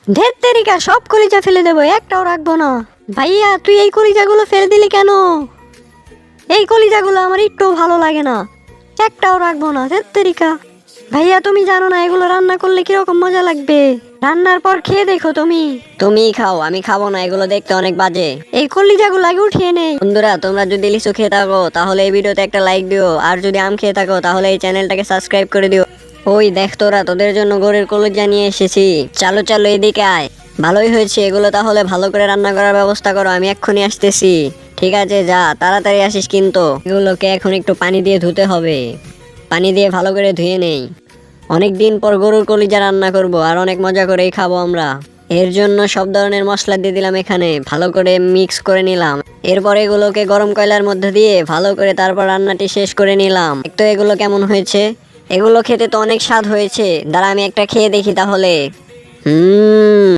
ঢের তেরিকা, সব কলিজা ফেলে দেবো, একটাও রাখবো না। ভাইয়া তুই এই কলিজাগুলো ফেলে দিলি কেন? এই কলিজাগুলো আমার একটু ভালো লাগে না, একটাও রাখবো না, ঢের তেরিকা। ভাইয়া তুমি জানো না এগুলো রান্না করলে কিরকম মজা লাগবে? রান্নার পর খেয়ে দেখো তুমি। তুমিই খাও, আমি খাবো না, এগুলো দেখতে অনেক বাজে। এই কলিজাগুলো আগে উঠিয়ে নেই। বন্ধুরা তোমরা যদি লিচু খেয়ে থাকো তাহলে এই ভিডিওতে একটা লাইক দিও, আর যদি আম খেয়ে থাকো তাহলে এই চ্যানেলটাকে সাবস্ক্রাইব করে দিও। ওই দেখ তোরা, তোদের জন্য গরুর কলিজা নিয়ে এসেছি, চালো চালো এদিকে আয়। ভালোই হয়েছে, এগুলো তাহলে ভালো করে রান্না করার ব্যবস্থা করো, আমি এক্ষুনি আসতেছি। ঠিক আছে যা, তাড়াতাড়ি আসিস কিন্তু। এগুলোকে এখন একটু পানি দিয়ে ধুতে হবে, পানি দিয়ে ভালো করে ধুয়ে নেই। অনেক দিন পর গরুর কলিজা রান্না করব, আর অনেক মজা করেই খাবো আমরা। এর জন্য সব ধরনের মশলা দিয়ে দিলাম এখানে, ভালো করে মিক্স করে নিলাম। এরপর এগুলোকে গরম কয়লার মধ্যে দিয়ে ভালো করে তারপর রান্নাটি শেষ করে নিলাম। তো এগুলো কেমন হয়েছে? এগুলো খেতে তো অনেক স্বাদ হয়েছে, দাঁড়া আমি একটা খেয়ে দেখি তাহলে। হুম।